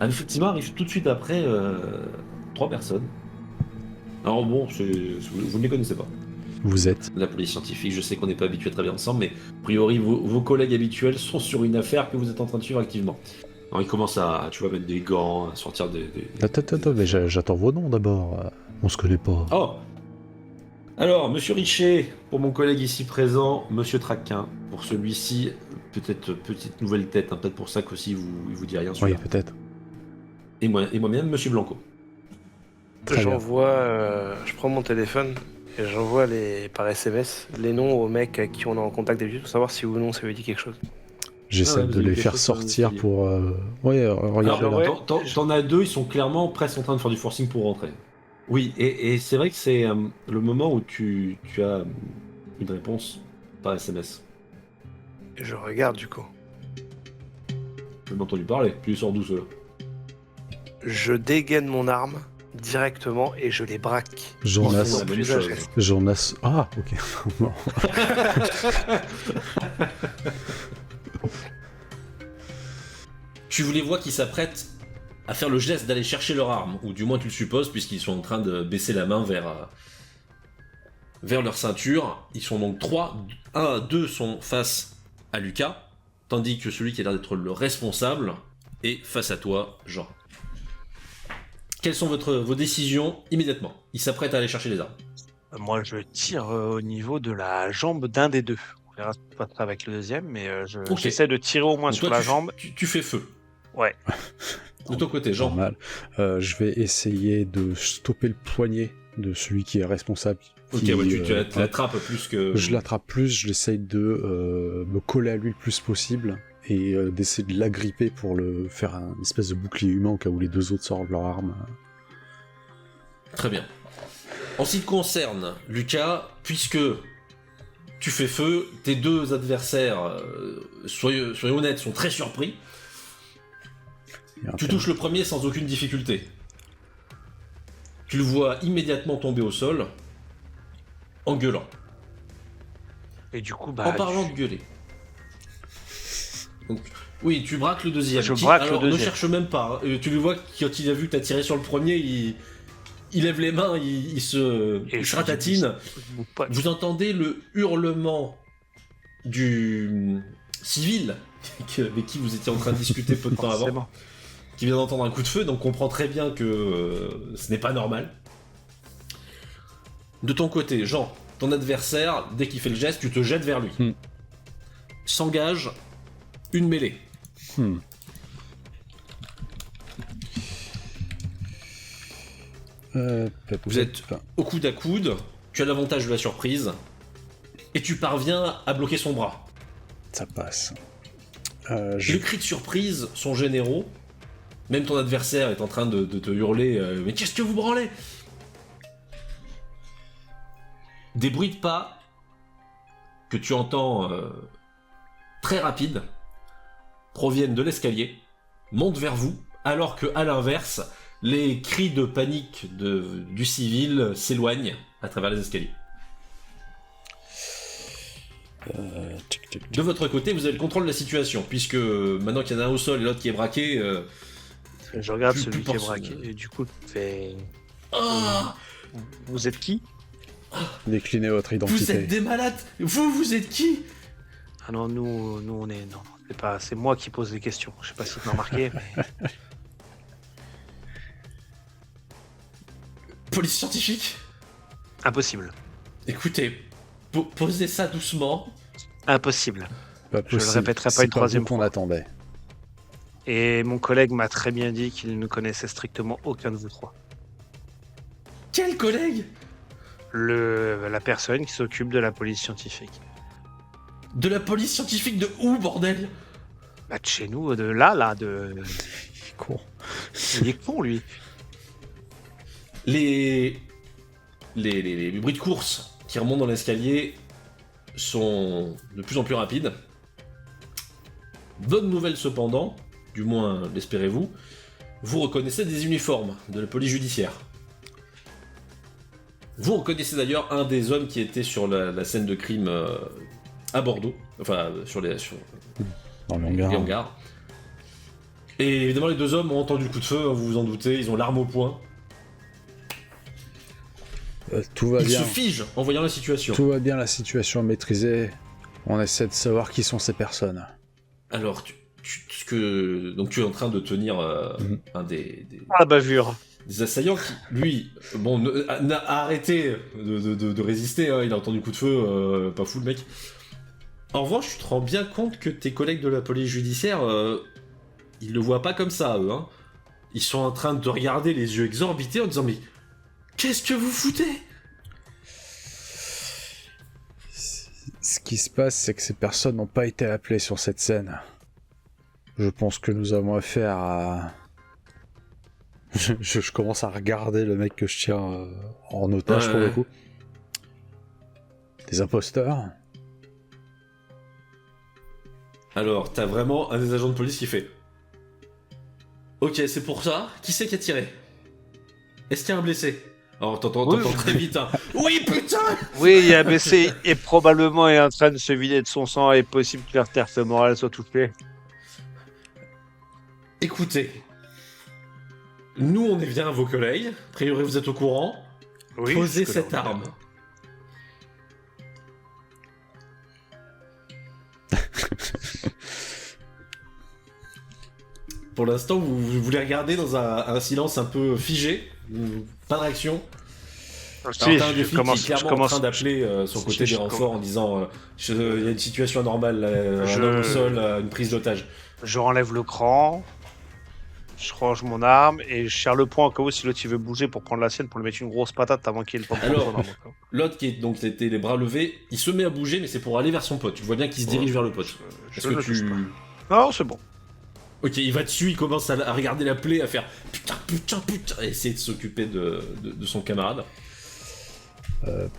Effectivement, arrive tout de suite après 3 personnes. Alors bon, vous ne les connaissez pas. Vous êtes. La police scientifique, je sais qu'on n'est pas habitué à travailler ensemble, mais a priori, vos collègues habituels sont sur une affaire que vous êtes en train de suivre activement. Alors ils commencent à, tu vois, mettre des gants, à sortir des... Attends, mais j'attends vos noms d'abord. On se connaît pas. Oh! Alors, Monsieur Richer, pour mon collègue ici présent, Monsieur Traquin, pour celui-ci, peut-être petite nouvelle tête, hein, peut-être pour ça qu'aussi il vous dit rien Oui, celui-là. peut-être. Et moi-même, Monsieur Blanco. Très bien. Je prends mon téléphone et j'envoie par SMS les noms aux mecs à qui on est en contact d'habitude pour savoir si ou non ça veut dire quelque chose. J'essaie Ah ouais, vous de avez les quelque faire chose sur sortir vous, pour... Ouais, regardez Alors, là. ouais. t'en as 2, ils sont clairement presque en train de faire du forcing pour rentrer. Oui, et c'est vrai que c'est le moment où tu as une réponse par SMS. Et je regarde du coup. Je m'ai entendu parler, puis il sort d'où cela? Je dégaine mon arme directement et je les braque. Jonas. C'est la même Visage. chose. Jonas... Ah, ok. Bon. Tu les vois qui s'apprêtent à faire le geste d'aller chercher leur arme, ou du moins tu le supposes, puisqu'ils sont en train de baisser la main vers leur ceinture. Ils sont donc 3, 2 sont face à Lucas, tandis que celui qui a l'air d'être le responsable est face à toi, Jean. Quelles sont vos décisions immédiatement? Ils s'apprêtent à aller chercher les armes. Moi, je tire au niveau de la jambe d'un des deux. On verra ce qui se passera avec le deuxième, mais Ok. j'essaie de tirer au moins Donc sur toi, la jambe. tu fais feu. Ouais. De ton côté, Jean. Normal. Je vais essayer de stopper le poignet de celui qui est responsable. Ok, qui, ouais, tu l'attrapes plus que... Je l'attrape plus, j'essaye de me coller à lui le plus possible et d'essayer de l'agripper pour le faire un espèce de bouclier humain au cas où les deux autres sortent leur arme. Très bien. En ce qui te concerne, Lucas, puisque tu fais feu, tes deux adversaires, soyez honnêtes, sont très surpris. Tu touches le premier sans aucune difficulté. Tu le vois immédiatement tomber au sol, en gueulant. Et du coup, En parlant de gueuler. Donc, oui, tu braques le deuxième. Je braque le alors, deuxième. ne cherche même pas. Tu le vois, quand il a vu que t'as tiré sur le premier, il lève les mains, il se ratatine. Vous entendez le hurlement du civil avec qui vous étiez en train de discuter peu de temps avant, Forcément. qui vient d'entendre un coup de feu, donc comprend très bien que ce n'est pas normal. De ton côté, Jean, ton adversaire, dès qu'il fait le geste, tu te jettes vers lui. S'engage une mêlée. Vous êtes au coude à coude, tu as l'avantage de la surprise, et tu parviens à bloquer son bras. Ça passe. Les cris de surprise sont généraux, même ton adversaire est en train de te hurler « Mais qu'est-ce que vous branlez ?» Des bruits de pas que tu entends très rapides proviennent de l'escalier, montent vers vous, alors que à l'inverse, les cris de panique du civil s'éloignent à travers les escaliers. De votre côté, vous avez le contrôle de la situation, puisque maintenant qu'il y en a un au sol et l'autre qui est braqué... Je regarde plus celui qui est personne. braqué et du coup, je fais. Ah, Vous êtes qui? Déclinez votre vous identité. êtes des malades. Vous êtes qui? Ah non, nous on est. Non, c'est moi qui pose des questions. Je sais pas si tu m'as remarqué, mais. Police scientifique? Impossible. Écoutez, posez ça doucement. Impossible. Pas Je le possible. répéterai pas C'est une troisième vous qu'on fois. attendait. Et mon collègue m'a très bien dit qu'il ne connaissait strictement aucun de vous trois. Quel collègue? La personne qui s'occupe de la police scientifique. De la police scientifique de où, bordel? Bah de chez nous, de là, de. Con. Il est con lui. Les bruits de course qui remontent dans l'escalier sont de plus en plus rapides. Bonne nouvelle cependant, du moins l'espérez-vous, vous reconnaissez des uniformes de la police judiciaire. Vous reconnaissez d'ailleurs un des hommes qui était sur la scène de crime à Bordeaux, enfin sur Dans le les hangar. hangars. Et évidemment, les deux hommes ont entendu le coup de feu, hein, vous vous en doutez, ils ont l'arme au poing. Tout va Ils bien. se figent en voyant la situation. Tout va bien, la situation est maîtrisée. On essaie de savoir qui sont ces personnes. Alors, donc tu es en train de tenir un Ah, bavure. des assaillants qui, lui, bon, a arrêté de résister, hein, il a entendu le coup de feu, pas fou le mec. En revanche, tu te rends bien compte que tes collègues de la police judiciaire, ils le voient pas comme ça, eux. Hein. Ils sont en train de te regarder les yeux exorbités en disant « Mais qu'est-ce que vous foutez ?» Ce qui se passe, c'est que ces personnes n'ont pas été appelées sur cette scène. Je pense que nous avons affaire à... je commence à regarder le mec que je tiens en otage pour le coup. Des imposteurs. Alors, t'as vraiment un des agents de police qui fait « Ok, c'est pour ça. Qui c'est qui a tiré? Est-ce qu'il y a un blessé ?» Alors, t'entends très vite un « Oui, putain !» Oui, il y a un blessé et probablement est en train de se vider de son sang et possible que l'artère fémorale soit touchée. Écoutez, nous on est bien vos collègues, a priori vous êtes au courant, Oui, posez jusque-là, cette on est arme. Pour l'instant, vous les regardez dans un silence un peu figé, pas de réaction. Alors, Si, t'as un des flics qui est clairement en train d'appeler son si, côté je des renforts en disant il y a une situation anormale, un homme au sol, une prise d'otage. Je renlève le cran, je range mon arme et je serre le poing au cas où si l'autre il veut bouger pour prendre la sienne pour lui mettre une grosse patate avant qu'il ait le temps de prendre Alors, son arme, quoi. L'autre qui est donc était les bras levés, il se met à bouger mais c'est pour aller vers son pote. Tu vois bien qu'il se dirige vers le pote. Est-ce Je que le touche tu... Non, c'est bon. Ok, il va dessus, il commence à regarder la plaie, à faire putain, et essayer de s'occuper de son camarade.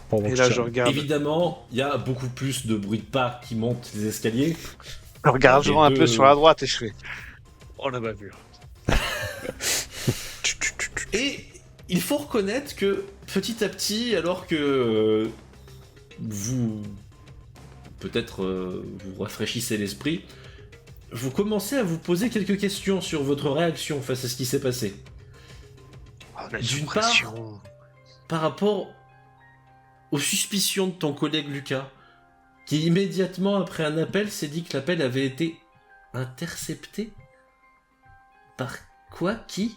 Pendant Et que là, je je regarde. Évidemment, il y a beaucoup plus de bruit de pas qui montent les escaliers. Je regarde les genre un deux- peu sur la droite et je fais. Oh la bavure. Et il faut reconnaître que petit à petit, alors que vous peut-être vous rafraîchissez l'esprit, vous commencez à vous poser quelques questions sur votre réaction face à ce qui s'est passé. Oh, on a D'une une part- pression. Par rapport aux suspicions de ton collègue Lucas, qui immédiatement après un appel s'est dit que l'appel avait été intercepté. Par quoi? Qui?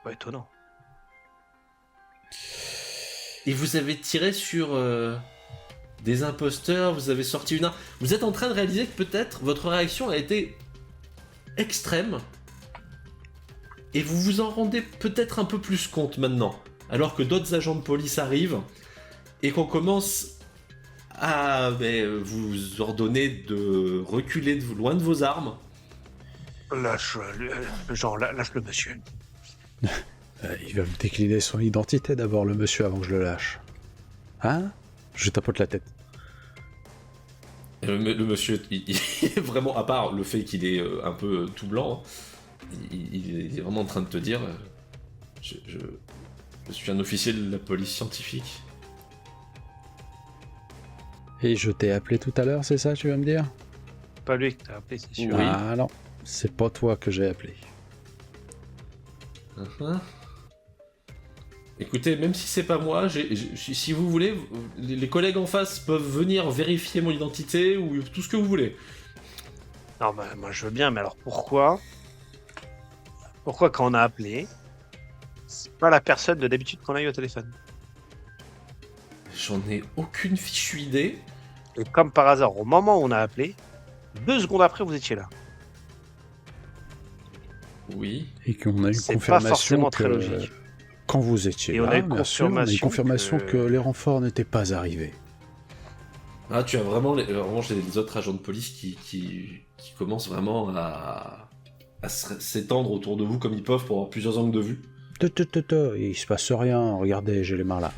Pas étonnant. Et vous avez tiré sur des imposteurs, vous avez sorti une arme. Vous êtes en train de réaliser que peut-être votre réaction a été extrême. Et vous vous en rendez peut-être un peu plus compte maintenant. Alors que d'autres agents de police arrivent et qu'on commence à vous ordonner de reculer loin de vos armes. Lâche le monsieur. il va me décliner son identité d'abord, le monsieur, avant que je le lâche. Hein? Je tapote la tête. Le monsieur, il est vraiment, à part le fait qu'il est un peu tout blanc, hein, il est vraiment en train de te dire je suis un officier de la police scientifique. Et je t'ai appelé tout à l'heure, c'est ça, tu vas me dire? Pas lui que t'as appelé, c'est sûr. Oui. Ah non, c'est pas toi que j'ai appelé. Écoutez, même si c'est pas moi, si vous voulez, les collègues en face peuvent venir vérifier mon identité ou tout ce que vous voulez. Non, bah, moi je veux bien, mais alors pourquoi quand on a appelé, c'est pas la personne de d'habitude qu'on a eu au téléphone? J'en ai aucune fichue idée. Et comme par hasard, au moment où on a appelé, 2 secondes après, vous étiez là. Oui. Et qu'on a une C'est pas confirmation forcément que... très logique. Quand vous étiez Et là, on a une bien sûr, on a une confirmation confirmation que les renforts n'étaient pas arrivés. Ah, tu as vraiment les autres agents de police qui commencent vraiment à s'étendre autour de vous comme ils peuvent pour avoir plusieurs angles de vue. Il se passe rien, regardez, j'ai les mains là.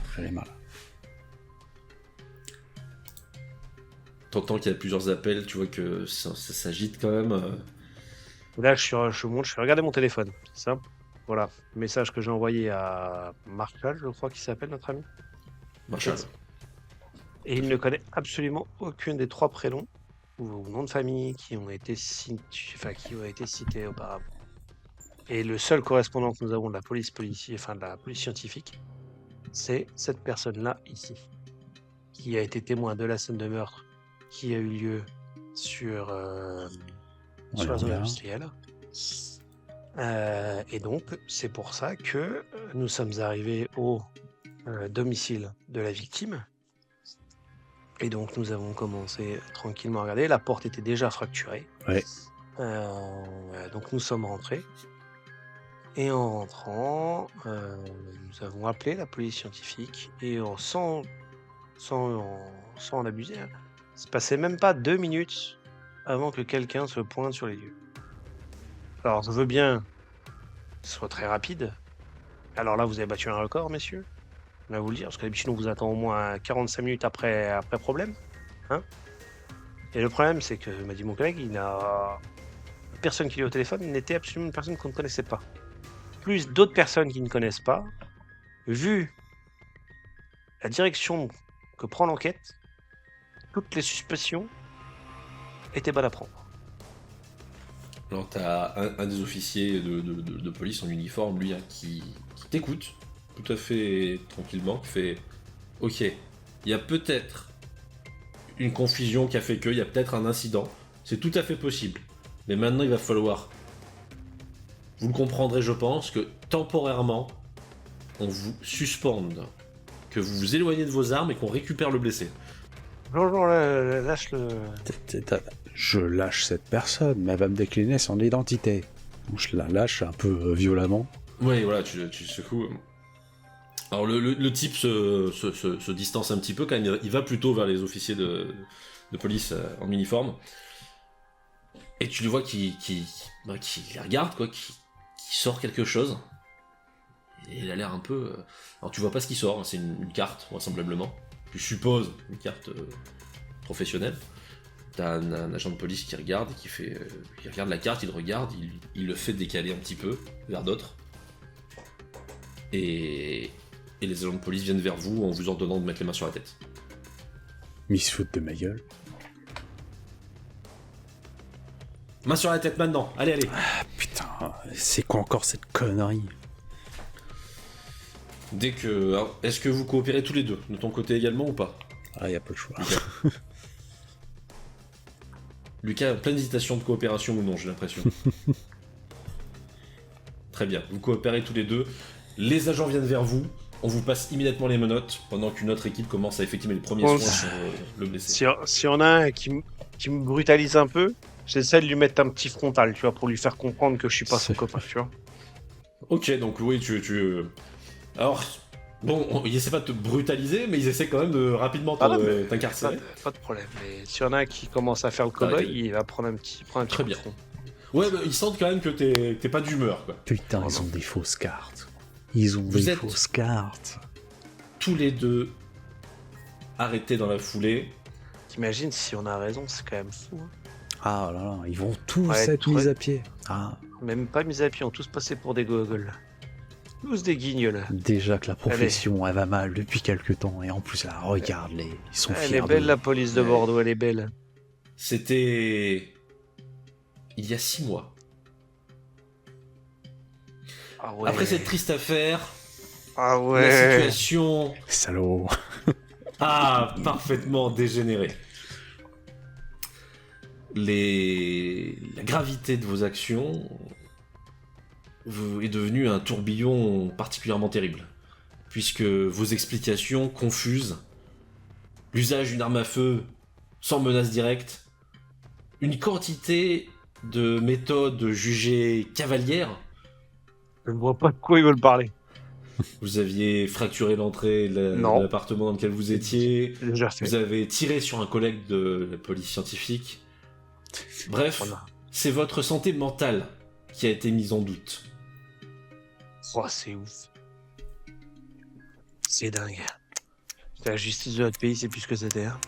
T'entends qu'il y a plusieurs appels, tu vois que ça s'agite quand même. Là, je monte, je fais regarder mon téléphone. C'est ça. Voilà, message que j'ai envoyé à Marshall, je crois qu'il s'appelle notre ami. Marshall. Et il ne connaît absolument aucune des 3 prénoms ou noms de famille qui ont été cités auparavant. Et le seul correspondant que nous avons de la police scientifique, c'est cette personne-là ici, qui a été témoin de la scène de meurtre qui a eu lieu sur la zone Bien. industrielle. Et donc, c'est pour ça que nous sommes arrivés au domicile de la victime. Et donc, nous avons commencé tranquillement à regarder. La porte était déjà fracturée. Ouais. Donc, nous sommes rentrés. Et en rentrant, nous avons appelé la police scientifique. Et sans en abuser, hein, il se passait même pas 2 minutes avant que quelqu'un se pointe sur les lieux. Alors, je veux bien que ce soit très rapide. Alors là, vous avez battu un record, messieurs. On va vous le dire, parce que d'habitude, on vous attend au moins 45 minutes après problème. Hein. Et le problème, c'est que, m'a dit mon collègue, il n'a personne qui est au téléphone, il n'était absolument une personne qu'on ne connaissait pas. Plus d'autres personnes qui ne connaissent pas, vu la direction que prend l'enquête, toutes les suspicions étaient bonnes à prendre. Alors t'as un des officiers de police en uniforme, lui, hein, qui t'écoute tout à fait tranquillement, qui fait « Ok, il y a peut-être une confusion qui a fait que, il y a peut-être un incident, c'est tout à fait possible. Mais maintenant, il va falloir, vous le comprendrez, je pense, que temporairement, on vous suspende, que vous vous éloignez de vos armes et qu'on récupère le blessé. » Non, lâche le... Je lâche cette personne, mais elle va me décliner son identité. Donc je la lâche un peu violemment. Oui, voilà, tu secoues. Alors le type se distance un petit peu quand même, il va plutôt vers les officiers de police en uniforme. Et tu le vois qui les regarde, quoi, qui sort quelque chose. Et il a l'air un peu... Alors tu vois pas ce qu'il sort, hein, c'est une carte, vraisemblablement. Tu supposes une carte professionnelle. T'as un agent de police qui regarde, qui regarde la carte, il regarde, il le fait décaler un petit peu vers d'autres. Et les agents de police viennent vers vous en vous ordonnant de mettre les mains sur la tête. Mais il se fout de ma gueule. Main sur la tête maintenant, allez. Putain, c'est quoi encore cette connerie? Dès que... Alors, est-ce que vous coopérez tous les deux, de ton côté également ou pas? Ah, y a pas le choix. Lucas, pleine d'hésitation de coopération ou non, j'ai l'impression. Très bien, vous coopérez tous les deux. Les agents viennent vers vous, on vous passe immédiatement les menottes pendant qu'une autre équipe commence à effectuer les premiers soins sur le blessé. Si on a un qui me brutalise un peu, j'essaie de lui mettre un petit frontal, tu vois, pour lui faire comprendre que je suis pas son copain, tu vois. Ok, donc oui, Alors, bon, ils essaient pas de te brutaliser, mais ils essaient quand même de rapidement t'incarcérer. Pas de problème, mais si on a un qui commence à faire le cowboy, il va prendre un petit Très coup de bien. front. Ouais, bah, ils sentent quand même que t'es pas d'humeur, quoi. Putain, ils ont des fausses cartes. Ils ont Vous des êtes- fausses cartes. Tous les deux arrêtés dans la foulée. T'imagines si on a raison, c'est quand même fou. Hein. Ah là là, ils vont tous Ouais, être mis à pied. Ah, Même pas mis à pied, on tous passé pour des gogoles. Tous des guignols. déjà que la profession, elle va mal depuis quelques temps. Et en plus, là, regarde-les. Ils sont Elle fiers est belle de... la police de Bordeaux, elle est belle. C'était... il y a 6 mois. Ah ouais. Après cette triste affaire, Ah la ouais. situation Salaud. a parfaitement dégénéré. La gravité de vos actions est devenue un tourbillon particulièrement terrible, puisque vos explications confusent, l'usage d'une arme à feu sans menace directe, une quantité de méthodes jugées cavalières. Je ne vois pas de quoi ils veulent parler. Vous aviez fracturé l'entrée de Non. l'appartement dans lequel vous étiez. C'est déjà fait. Vous avez tiré sur un collègue de la police scientifique. Bref, Voilà. c'est votre santé mentale qui a été mise en doute. Oh, c'est ouf. C'est dingue. La justice de notre pays, c'est plus ce que c'était. Hein.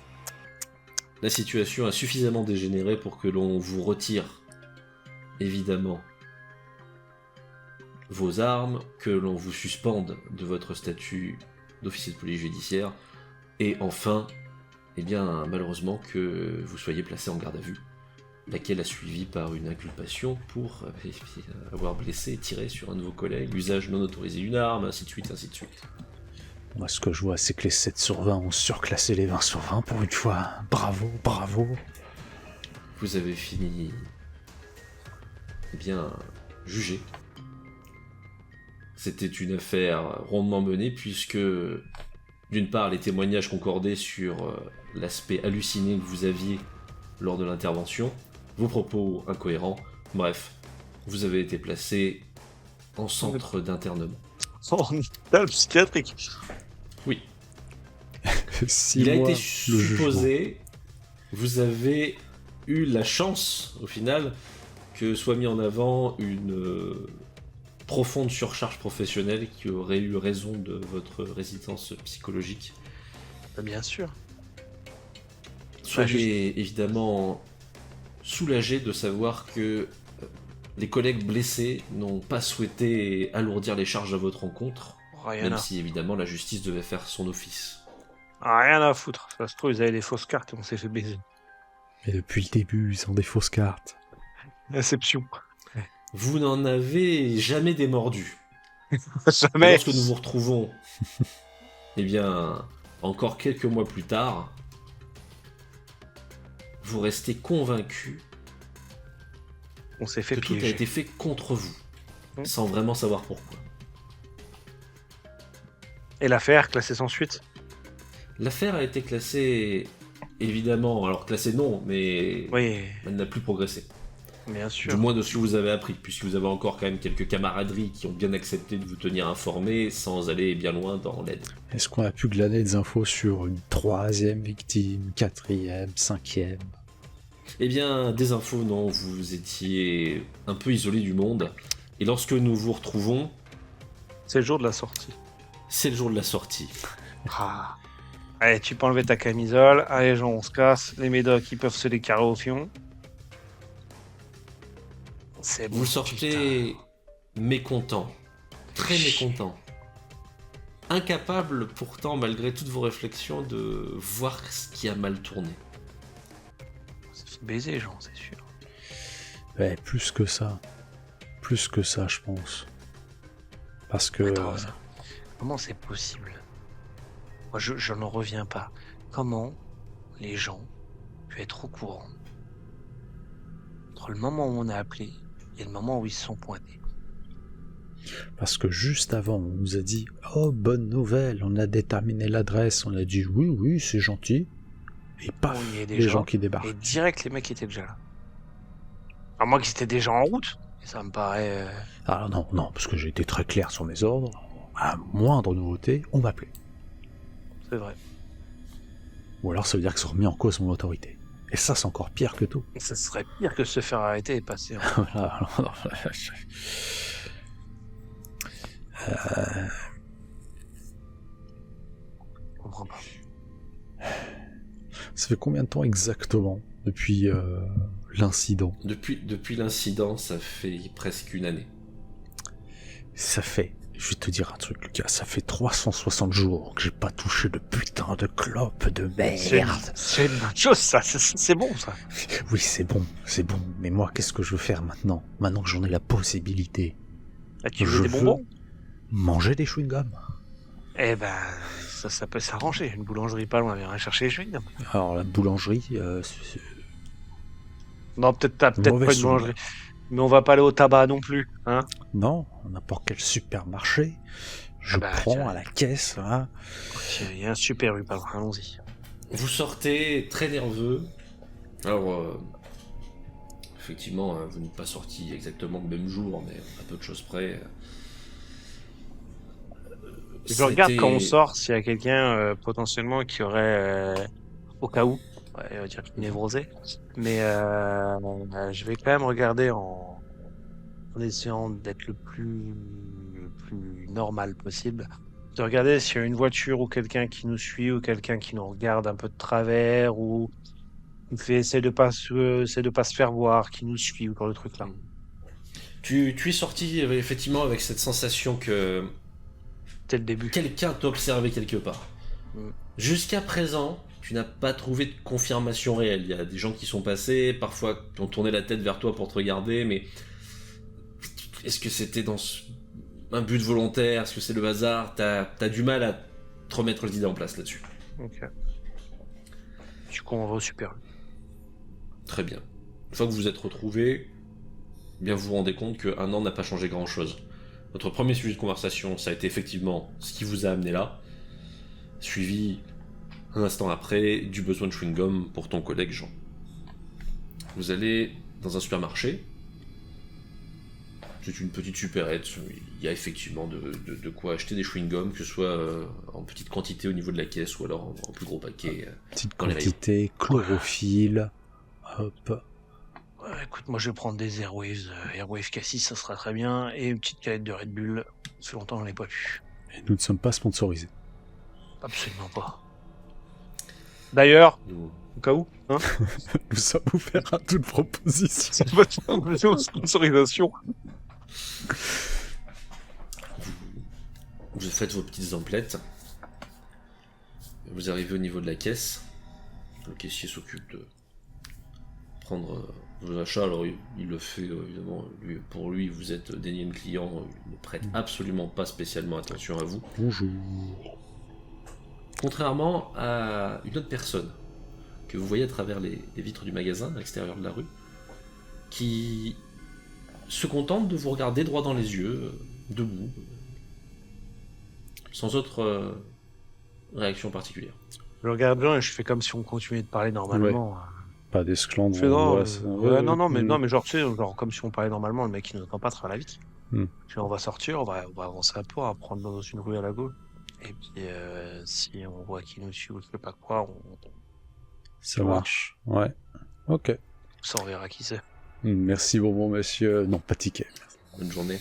La situation a suffisamment dégénéré pour que l'on vous retire, évidemment, vos armes, que l'on vous suspende de votre statut d'officier de police judiciaire, et enfin, eh bien, malheureusement, que vous soyez placé en garde à vue. laquelle a suivi par une inculpation pour avoir blessé et tiré sur un de vos collègues, usage non autorisé d'une arme, ainsi de suite, ainsi de suite. Moi, ce que je vois, c'est que les 7 sur 20 ont surclassé les 20 sur 20 pour une fois. Bravo, bravo. Vous avez fini, eh bien, jugé. C'était une affaire rondement menée puisque, d'une part, les témoignages concordaient sur l'aspect halluciné que vous aviez lors de l'intervention, vos propos incohérents, bref, vous avez été placé en centre d'internement. En hôpital psychiatrique. Oui. 6 Il a mois, été le supposé, vous avez eu la chance, au final, que soit mis en avant une profonde surcharge professionnelle qui aurait eu raison de votre résidence psychologique. Bien sûr. Soyez évidemment soulagé de savoir que les collègues blessés n'ont pas souhaité alourdir les charges à votre encontre, Rien même à... si évidemment la justice devait faire son office. Rien à foutre. Ça se trouve, ils avaient des fausses cartes et on s'est fait baiser. Et depuis le début, ils ont des fausses cartes. Inception. Vous n'en avez jamais démordu. Et Jamais. lorsque nous vous retrouvons, eh bien, encore quelques mois plus tard, vous restez convaincu On s'est fait que tout a piéger. été fait contre vous, Mmh. sans vraiment savoir pourquoi. Et l'affaire classée sans suite. L'affaire a été classée, évidemment, alors classée non, mais Oui, elle n'a plus progressé. bien Du sûr. moins de ce que vous avez appris, puisque vous avez encore quand même quelques camaraderies qui ont bien accepté de vous tenir informés sans aller bien loin dans l'aide. Est-ce qu'on a pu glaner des infos sur une 3e victime, 4e, 5e? Eh bien, des infos, non, vous étiez un peu isolé du monde, et lorsque nous vous retrouvons, C'est le jour de la sortie. c'est le jour de la sortie. Ah. Allez, tu peux enlever ta camisole. Allez, Jean, on se casse. Les médocs, ils peuvent se les carrer au fion. C'est bon. Vous sortez mécontent, très mécontent. Incapable pourtant, malgré toutes vos réflexions, de voir ce qui a mal tourné. On s'est fait baiser, Jean, c'est sûr. Ouais, plus que ça. Plus que ça, je pense. Parce que... Attends, comment c'est possible? Moi, je n'en reviens pas. Comment les gens ont pu être au courant entre le moment où on a appelé et le moment où ils se sont pointés? Parce que juste avant, on nous a dit « Oh, bonne nouvelle, on a déterminé l'adresse. » On a dit « Oui, oui, c'est gentil. » Et paf, On y est les déjà. gens qui débarquent. Et direct, les mecs étaient déjà là. À moins qu'ils étaient déjà en route. Et ça me paraît... Ah non, non, parce que j'ai été très clair sur mes ordres. À moindre nouveauté, on m'appelait. C'est vrai. Ou alors ça veut dire qu'ils ont remis en cause mon autorité. Et ça, c'est encore pire que tout. Ça serait pire que se faire arrêter et passer en... Voilà. Je comprends pas. Ça fait combien de temps exactement depuis l'incident? Depuis l'incident, ça fait presque une année. Ça fait, je vais te dire un truc, Lucas, ça fait 360 jours que j'ai pas touché de putain de clope de merde. C'est une bonne chose, ça. C'est bon, ça. Oui, c'est bon, mais moi, qu'est-ce que je veux faire maintenant? Maintenant que j'en ai la possibilité, Ah, tu Je veux des veux- bonbons? manger des chewing-gums. Eh ben, ça peut s'arranger. Une boulangerie pas loin, viens chercher les chewing-gums. Alors la boulangerie, Non, peut-être pas Mauvais une souvenir. boulangerie. Mais on va pas aller au tabac non plus, hein. non, n'importe quel supermarché, je Ah bah, prends tiens. à la caisse, hein. Il y a un super rue, pas loin, allons-y. Vous sortez très nerveux. Alors, effectivement, vous n'êtes pas sorti exactement le même jour, mais à peu de choses près. Je regarde quand on sort s'il y a quelqu'un potentiellement qui aurait, au cas où, ouais, on va dire névrosé, mais je vais quand même regarder en essayant d'être le plus normal possible. De regarder s'il y a une voiture ou quelqu'un qui nous suit ou quelqu'un qui nous regarde un peu de travers ou qui essaie de pas se faire voir, qui nous suit ou genre de truc là. Tu es sorti effectivement avec cette sensation que C'était le début. quelqu'un t'observait quelque part. Mm. Jusqu'à présent, tu n'as pas trouvé de confirmation réelle. Il y a des gens qui sont passés, parfois qui ont tourné la tête vers toi pour te regarder, mais est-ce que c'était dans un but volontaire? Est-ce que c'est le hasard? T'as du mal à te remettre les idées en place là-dessus. Ok. Du coup, on va au super. Très bien. Une fois que vous vous êtes retrouvés, bien vous vous rendez compte qu'un an n'a pas changé grand-chose. Votre premier sujet de conversation, ça a été effectivement ce qui vous a amené là, suivi un instant après du besoin de chewing-gum pour ton collègue Jean. Vous allez dans un supermarché. C'est une petite supérette. Il y a effectivement de quoi acheter des chewing-gums, que ce soit en petite quantité au niveau de la caisse ou alors en plus gros paquet. Petite dans les rayons. quantité, chlorophylle, hop. Ouais, écoute, moi je vais prendre des Airwaves. Airwave K6, ça sera très bien. Et une petite canette de Red Bull. Ça fait longtemps qu'on n'en a pas vu. Et nous ne sommes pas sponsorisés. Absolument pas. D'ailleurs, Nous- au cas où, hein, Nous sommes ouverts à toute proposition. c'est votre sponsorisation. Vous faites vos petites emplettes. Vous arrivez au niveau de la caisse. Le caissier s'occupe de prendre vos achats. Alors il le fait évidemment. Pour lui, vous êtes d'énième client. Il ne prête absolument pas spécialement attention à vous. Bonjour. Contrairement à une autre personne que vous voyez à travers les vitres du magasin à l'extérieur de la rue, qui se contente de vous regarder droit dans les yeux, debout, sans autre réaction particulière. Je regarde bien et je fais comme si on continuait de parler normalement. Pas d'esclandre. Je fais non, ouais, non, mais genre, tu sais, genre comme si on parlait normalement, le mec il nous entend pas à travers la vitre. Puis on va sortir, on va avancer un peu, on va prendre dans une rue à la gauche. Et puis si on voit qu'il nous suit ou je sais pas quoi, Ça marche. Ouais. Ok. ça on verra qui c'est. Merci bon monsieur. Non, pas ticket. Bonne journée.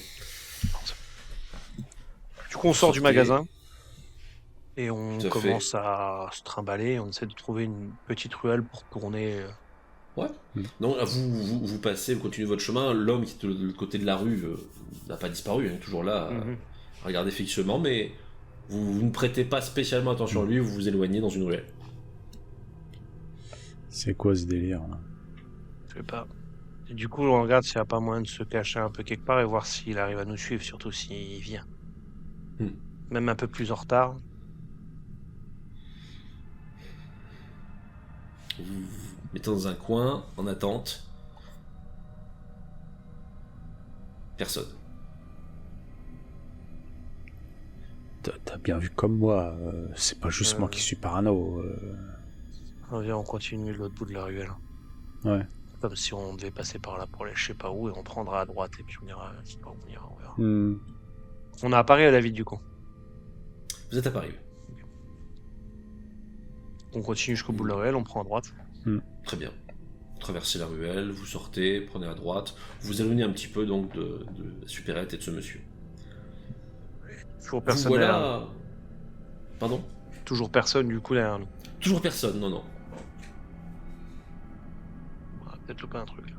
Du coup on sort du Sortez. magasin et on Tout à commence à se trimballer, on essaie de trouver une petite ruelle pour tourner. Ouais. Donc vous passez, vous continuez votre chemin. L'homme qui est de l'autre côté de la rue n'a pas disparu, il est toujours là. Regardez fixement, mais vous ne prêtez pas spécialement attention à lui. Vous vous éloignez dans une ruelle. C'est quoi ce délire là? Je sais pas. Et du coup on regarde s'il n'y a pas moyen de se cacher un peu quelque part et voir s'il arrive à nous suivre, surtout s'il vient. Même un peu plus en retard. Vous vous mettez dans un coin, en attente. Personne. T'as bien vu comme moi. C'est pas juste moi qui suis parano. On vient, on continue de l'autre bout de la ruelle. Ouais. Comme si on devait passer par là pour aller je sais pas où et on prendra à droite et puis on ira, je sais pas où on ira, on verra. On a apparu à la ville du coup. Vous êtes à Paris. On continue jusqu'au bout de la ruelle, on prend à droite. Très bien. Vous traversez la ruelle, vous sortez, prenez à droite. Vous vous éloignez un petit peu donc de la supérette et de ce monsieur. Toujours Vous personne derrière nous. voilà. Pardon? Toujours personne du coup derrière nous. Toujours personne, non. On va peut-être louper un truc là.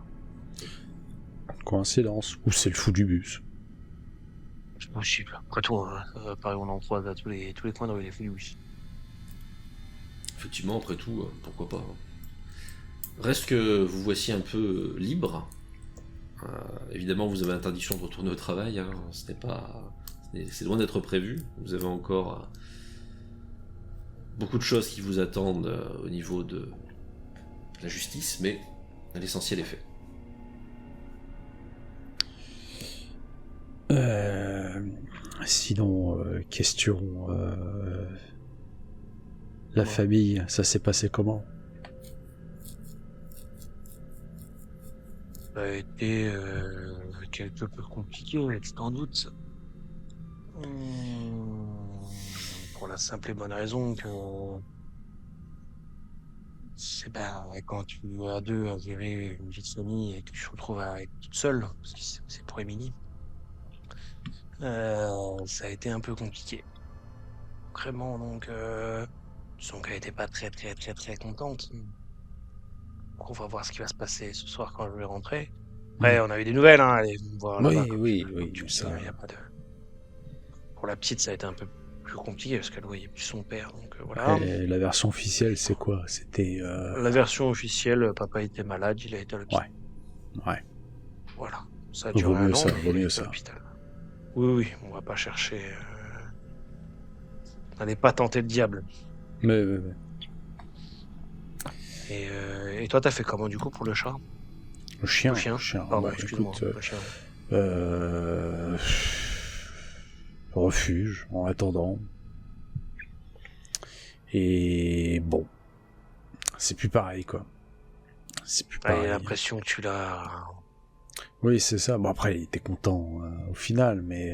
Coïncidence. Ou c'est le fou du bus. C'est possible. Après tout, Paris on en croise à tous les coins de rue, les fous du bus. Effectivement, après tout, pourquoi pas. Reste que vous voici un peu libre. Évidemment, vous avez interdiction de retourner au travail. C'est loin d'être prévu. Vous avez encore beaucoup de choses qui vous attendent au niveau de la justice, mais l'essentiel est fait. Sinon, question. La famille, ça s'est passé comment? Ça a été quelque peu compliqué, sans doute. Pour la simple et bonne raison que c'est quand tu es à deux à gérer une vie de famille et que tu te retrouves à être toute seule, parce que c'est pour Émilie, ça a été un peu compliqué. Vraiment, donc, disons qu'elle était pas très contente. On va voir ce qui va se passer ce soir quand je vais rentrer. Après, on a eu des nouvelles, hein, allez voir là-bas. Oui, Tu ça. sais, y a pas de... Pour la petite, ça a été un peu plus compliqué parce qu'elle voyait plus son père. Donc voilà. Et la version officielle, c'est quoi? C'était... La version officielle, papa était malade, il a été à l'hôpital. Ouais. Voilà. Ça a Vaut duré mieux un an, ça, mais vaut il a mieux été à ça. l'hôpital. Oui, on va pas chercher. N'allez pas tenter le diable. Mais... Et toi, t'as fait comment du coup pour le chat? Le chien. Le chien. Pardon, excuse-moi. Écoute, Le chien. Refuge, en attendant. Et bon, c'est plus pareil, quoi. C'est plus Ah, il pareil. a l'impression que tu l'as. Oui, c'est ça. Bon, après, il était content au final, mais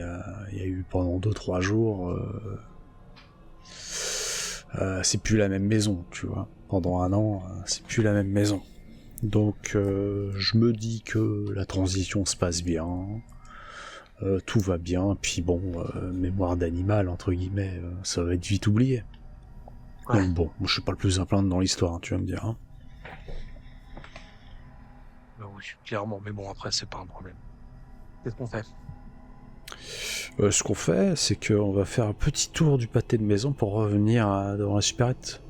il y a eu pendant 2-3 jours... c'est plus la même maison, tu vois. Pendant un an, c'est plus la même maison. Donc, je me dis que la transition se passe bien, tout va bien, puis bon, mémoire d'animal, entre guillemets, ça va être vite oublié. Ouais. Donc bon, moi, je suis pas le plus à plaindre dans l'histoire, hein, tu vas me dire. Hein. Bah oui, clairement, mais bon, après, c'est pas un problème. Qu'est-ce qu'on fait? Ce qu'on fait, c'est qu'on va faire un petit tour du pâté de maison pour revenir devant la supérette.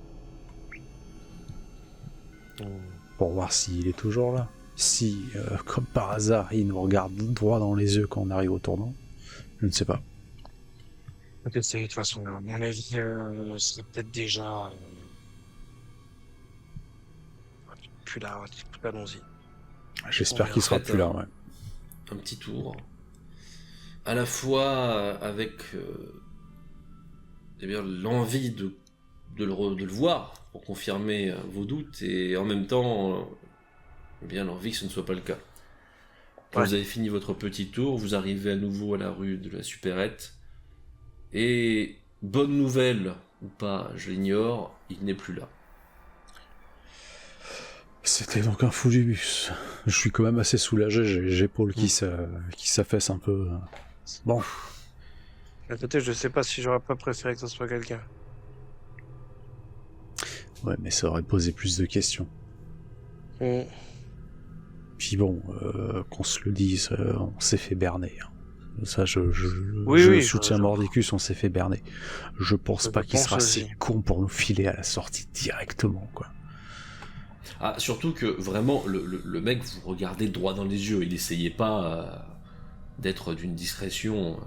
Pour voir s'il est toujours là. Si, comme par hasard, il nous regarde droit dans les yeux quand on arrive au tournant, je ne sais pas. Peut-être c'est de toute façon, à mon avis, c'est peut-être déjà. Plus là, allons-y. J'espère qu'il sera plus là, ouais. Un petit tour. À la fois avec eh bien, l'envie de le voir pour confirmer vos doutes et en même temps eh bien, l'envie que ce ne soit pas le cas. Quand vous avez fini votre petit tour, vous arrivez à nouveau à la rue de la Supérette et bonne nouvelle ou pas, je l'ignore, il n'est plus là. C'était donc un fou du bus. Je suis quand même assez soulagé, j'ai Paul qui s'affaisse un peu. Bon. Peut-être, je sais pas si j'aurais pas préféré que ce soit quelqu'un. Ouais, mais ça aurait posé plus de questions. Puis bon, qu'on se le dise, on s'est fait berner. Hein. Ça, je soutiens Mordicus, on s'est fait berner. Je pense pas qu'il sera assez con pour nous filer à la sortie directement, quoi. Ah, surtout que vraiment, le mec vous regardait droit dans les yeux, il essayait pas d'être d'une discrétion.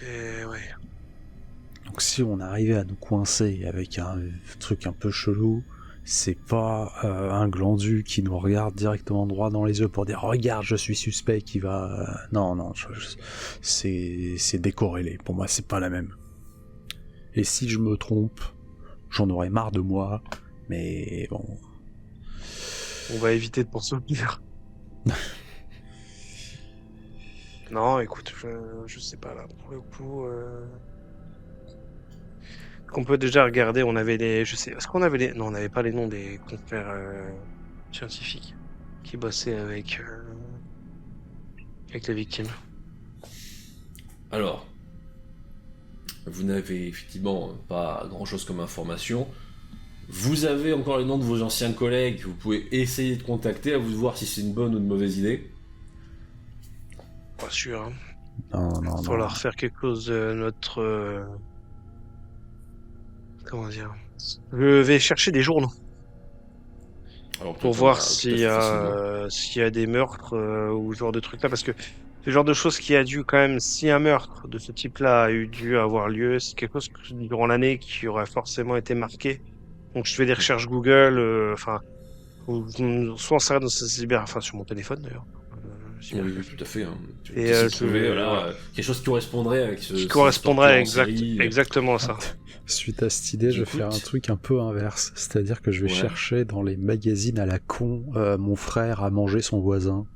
Ouais. Donc si on arrivait à nous coincer avec un truc un peu chelou, c'est pas un glandu qui nous regarde directement droit dans les yeux pour dire « Regarde, je suis suspect » qui va... Non, c'est décorrélé. Pour moi, c'est pas la même. Et si je me trompe, j'en aurais marre de moi, mais bon... On va éviter de penser au pire. Non, écoute, je sais pas, là, pour le coup... Qu'on peut déjà regarder, on avait les... Je sais, est-ce qu'on avait les... Non, on n'avait pas les noms des confrères scientifiques qui bossaient avec les victimes. Alors, vous n'avez effectivement pas grand-chose comme information. Vous avez encore les noms de vos anciens collègues que vous pouvez essayer de contacter, à vous de voir si c'est une bonne ou une mauvaise idée. Pas sûr, hein. Non. Il va falloir faire quelque chose de notre... Comment dire? Je vais chercher des journaux. Alors, pour voir s'il y a des meurtres ou ce genre de trucs là, parce que c'est le genre de choses qui a dû quand même, si un meurtre de ce type-là a eu dû avoir lieu, c'est quelque chose durant l'année qui aurait forcément été marqué. Donc je fais des recherches Google, soit en série dans sur mon téléphone d'ailleurs. Oui, tout à fait. Hein. Et trouver quelque chose qui correspondrait avec ce. Qui correspondrait exactement à ça. Suite à cette idée, je vais faire un truc un peu inverse. C'est-à-dire que je vais chercher dans les magazines à la con mon frère a mangé son voisin.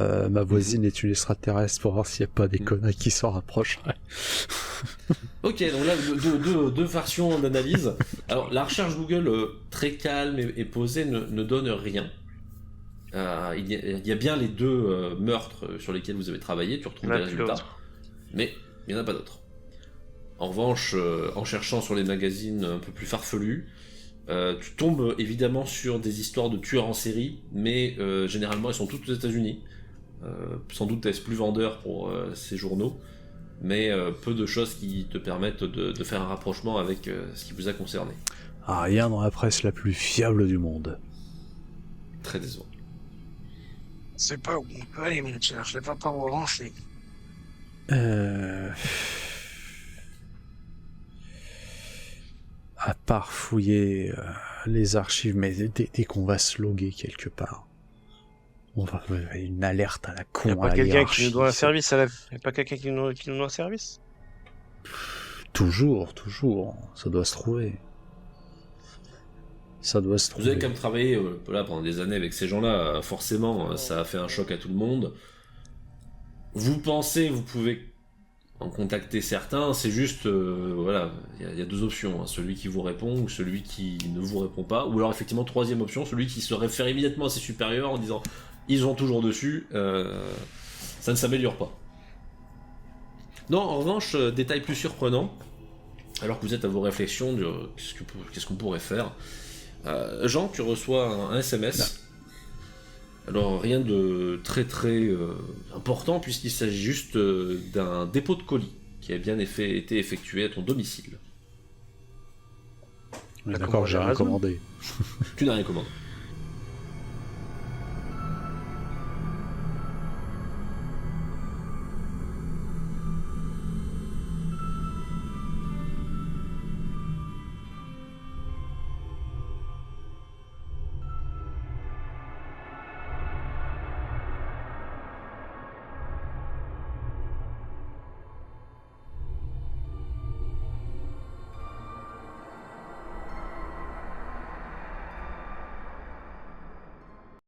Ma voisine est une extraterrestre pour voir s'il n'y a pas des conneries qui s'en rapprocheraient. Ok, donc là, deux versions d'analyse. Alors, la recherche Google très calme et posée ne donne rien. Il y a bien les deux meurtres sur lesquels vous avez travaillé, tu retrouves des résultats, mais il n'y en a pas d'autres. En revanche, en cherchant sur les magazines un peu plus farfelus, tu tombes évidemment sur des histoires de tueurs en série, mais généralement elles sont toutes aux États-Unis. Sans doute est-ce plus vendeur pour ces journaux. mais peu de choses qui te permettent de faire un rapprochement avec ce qui vous a concerné. Ah, rien dans la presse la plus fiable du monde. Très décevant. C'est pas où on peut aller, mon cher. Je sais pas par où avancer. À part fouiller les archives, mais dès qu'on va se loguer quelque part, on va une alerte à la con. Y a pas à la quelqu'un qui hiérarchie, nous doit un c'est- service Y a pas quelqu'un qui nous doit un service? Toujours, ça doit se trouver. Ça doit se Vous avez trouver. quand même travaillé là, pendant des années avec ces gens-là, forcément, ça a fait un choc à tout le monde. Vous pensez, vous pouvez en contacter certains, c'est juste, voilà, il y a deux options, hein, celui qui vous répond ou celui qui ne vous répond pas, ou alors effectivement, troisième option, celui qui se réfère immédiatement à ses supérieurs en disant ils ont toujours dessus, ça ne s'améliore pas. Non, en revanche, détail plus surprenant, alors que vous êtes à vos réflexions de qu'est-ce qu'on pourrait faire. Jean, tu reçois un SMS. Alors rien de très important puisqu'il s'agit juste d'un dépôt de colis qui a bien été effectué à ton domicile. Oui, d'accord, j'ai rien commandé. Tu n'as rien commandé.